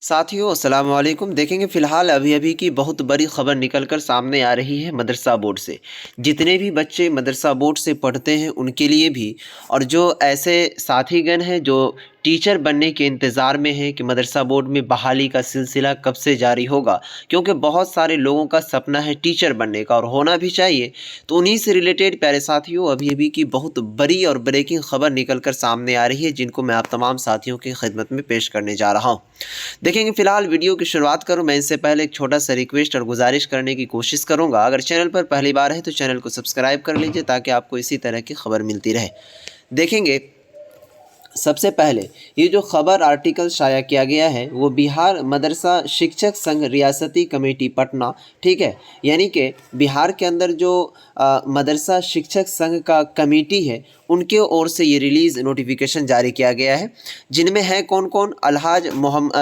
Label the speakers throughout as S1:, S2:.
S1: साथियों अस्सलाम वालेकुम। देखेंगे फ़िलहाल अभी-अभी की बहुत बड़ी ख़बर निकल कर सामने आ रही है मदरसा बोर्ड से। जितने भी बच्चे मदरसा बोर्ड से पढ़ते हैं उनके लिए भी, और जो ऐसे साथीगण हैं जो टीचर बनने के इंतज़ार में हैं कि मदरसा बोर्ड में बहाली का सिलसिला कब से जारी होगा, क्योंकि बहुत सारे लोगों का सपना है टीचर बनने का और होना भी चाहिए। तो उन्हीं से रिलेटेड प्यारे साथियों अभी-अभी की बहुत बड़ी और ब्रेकिंग ख़बर निकल कर सामने आ रही है, जिनको मैं आप तमाम साथियों की खिदमत में पेश करने जा रहा हूँ। देखेंगे फ़िलहाल वीडियो की शुरुआत करूँ मैं इससे पहले एक छोटा सा रिक्वेस्ट और गुजारिश करने की कोशिश करूँगा। अगर चैनल पर पहली बार है तो चैनल को सब्सक्राइब कर लीजिए ताकि आपको इसी तरह की खबर मिलती रहे। देखेंगे सबसे पहले ये जो ख़बर आर्टिकल शाया किया गया है वो बिहार मदरसा शिक्षक संघ रियासती कमेटी पटना, ठीक है, यानी कि बिहार के अंदर जो मदरसा शिक्षक संघ का कमेटी है उनके ओर से ये रिलीज़ नोटिफिकेशन जारी किया गया है, जिनमें है कौन कौन, अलहाज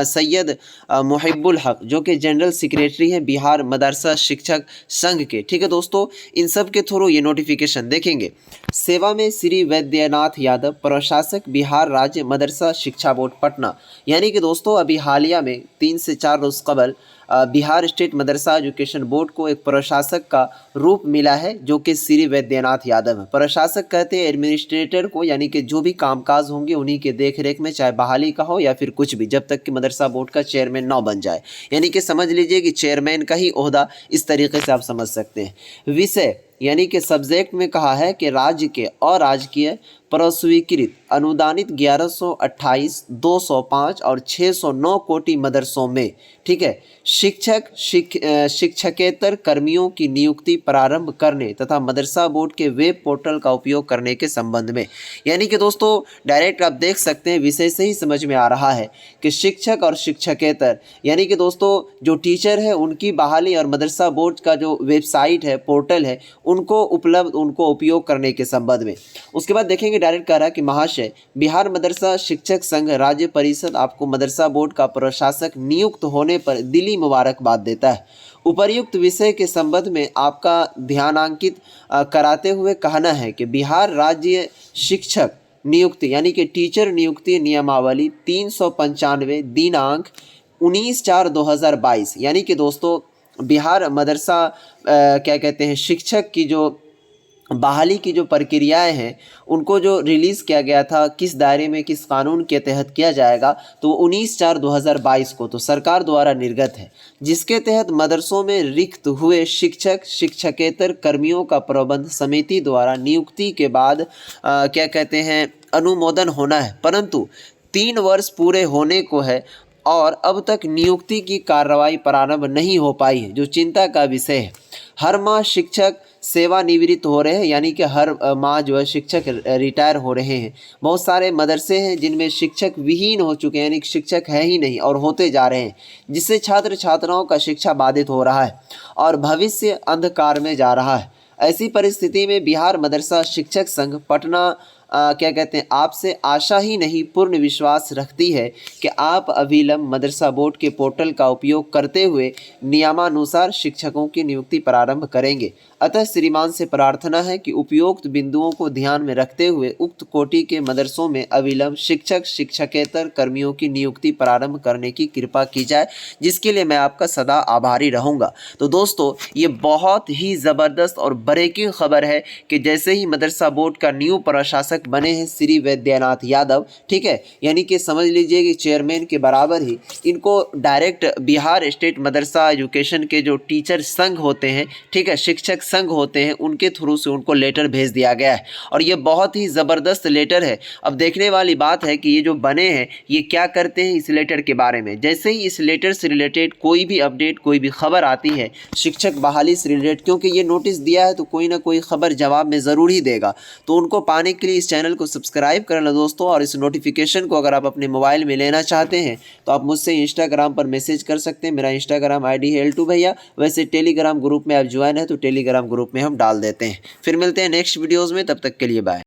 S1: सैयद मुहिब्बुल हक जो कि जनरल सेक्रेटरी हैं बिहार मदरसा शिक्षक संघ के, ठीक है दोस्तों। इन सब के थ्रू ये नोटिफिकेशन देखेंगे। सेवा में श्री वैद्यनाथ यादव, प्रशासक बिहार राज्य मदरसा शिक्षा बोर्ड पटना, यानी कि दोस्तों अभी हालिया में 3 से 4 रोज़ कबल बिहार स्टेट मदरसा एजुकेशन बोर्ड को एक प्रशासक का रूप मिला है जो कि श्री वैद्यनाथ यादव है। प्रशासक कहते हैं एडमिनिस्ट्रेटर को, यानी कि जो भी कामकाज होंगे उन्हीं के देख रेख में, चाहे बहाली का हो या फिर कुछ भी, जब तक कि मदरसा बोर्ड का चेयरमैन ना बन जाए, यानी कि समझ लीजिए कि चेयरमैन का ही ओहदा, इस तरीके से आप समझ सकते हैं। विषय यानी कि सब्जेक्ट में कहा है कि राज्य के अराजकीय प्रस्वीकृत अनुदानित 1128, 205 और 609 कोटि मदरसों में, ठीक है, शिक्षकेतर कर्मियों की नियुक्ति प्रारंभ करने तथा मदरसा बोर्ड के वेब पोर्टल का उपयोग करने के संबंध में, यानी कि दोस्तों डायरेक्ट आप देख सकते हैं विषय से ही समझ में आ रहा है कि शिक्षक और शिक्षकेतर यानी कि दोस्तों जो टीचर है उनकी बहाली और मदरसा बोर्ड का जो वेबसाइट है, पोर्टल है, उनको उपयोग करने के संबंध में। उसके बाद देखेंगे डायरेक्ट कह रहा है कि महाशय बिहार मदरसा शिक्षक संघ राज्य परिषद आपको मदरसा बोर्ड का प्रशासक नियुक्त होने पर दिली मुबारकबाद देता है। उपर्युक्त विषय के संबंध में आपका ध्यानांकित कराते हुए कहना है कि बिहार राज्य शिक्षक नियुक्ति यानी कि टीचर नियुक्ति नियमावली 395 दिनांक 19/4/2022, यानी कि दोस्तों बिहार मदरसा क्या कहते हैं शिक्षक की जो बहाली की जो प्रक्रियाएं हैं उनको जो रिलीज़ किया गया था, किस दायरे में किस कानून के तहत किया जाएगा, तो 19/4/2022 को तो सरकार द्वारा निर्गत है, जिसके तहत मदरसों में रिक्त हुए शिक्षक शिक्षकेतर कर्मियों का प्रबंध समिति द्वारा नियुक्ति के बाद क्या कहते हैं अनुमोदन होना है, परंतु 3 वर्ष पूरे होने को है और अब तक नियुक्ति की कार्रवाई प्रारंभ नहीं हो पाई है, जो चिंता का विषय है। हर माह शिक्षक सेवानिवृत्त हो रहे हैं, यानी कि हर माह जो है शिक्षक रिटायर हो रहे हैं। बहुत सारे मदरसे हैं जिनमें शिक्षक विहीन हो चुके हैं, यानी कि शिक्षक है ही नहीं और होते जा रहे हैं, जिससे छात्र छात्राओं का शिक्षा बाधित हो रहा है और भविष्य अंधकार में जा रहा है। ऐसी परिस्थिति में बिहार मदरसा शिक्षक संघ पटना क्या कहते हैं आपसे आशा ही नहीं पूर्ण विश्वास रखती है कि आप अविलंब मदरसा बोर्ड के पोर्टल का उपयोग करते हुए नियमानुसार शिक्षकों की नियुक्ति प्रारंभ करेंगे। अतः श्रीमान से प्रार्थना है कि उपयुक्त बिंदुओं को ध्यान में रखते हुए उक्त कोटि के मदरसों में अविलंब शिक्षक शिक्षकेतर कर्मियों की नियुक्ति प्रारंभ करने की कृपा की जाए, जिसके लिए मैं आपका सदा आभारी रहूँगा। तो दोस्तों ये बहुत ही ज़बरदस्त और ब्रेकिंग खबर है कि जैसे ही मदरसा बोर्ड का न्यू प्रशासक बने हैं श्री वैद्यनाथ यादव, ठीक है, यानी कि समझ लीजिए कि चेयरमैन के बराबर ही इनको डायरेक्ट बिहार स्टेट मदरसा एजुकेशन के जो टीचर संघ होते हैं, ठीक है, शिक्षक संघ होते हैं, उनके थ्रू से उनको लेटर भेज दिया गया है और ये बहुत ही ज़बरदस्त लेटर है। अब देखने वाली बात है कि ये जो बने हैं ये क्या करते हैं इस लेटर के बारे में। जैसे ही इस लेटर से रिलेटेड कोई भी अपडेट, कोई भी खबर आती है शिक्षक बहाली से रिलेटेड, क्योंकि ये नोटिस दिया है तो कोई ना कोई खबर जवाब में ज़रूर ही देगा, तो उनको पाने के लिए इस चैनल को सब्सक्राइब कर लो दोस्तों। और इस नोटिफिकेशन को अगर आप अपने मोबाइल में लेना चाहते हैं तो आप मुझसे इंस्टाग्राम पर मैसेज कर सकते हैं। मेरा इंस्टाग्राम आईडी है L2 भैया। वैसे टेलीग्राम ग्रुप में आप ज्वाइन है तो टेलीग्राम ग्रुप में हम डाल देते हैं। फिर मिलते हैं नेक्स्ट वीडियोज़ में, तब तक के लिए बाय।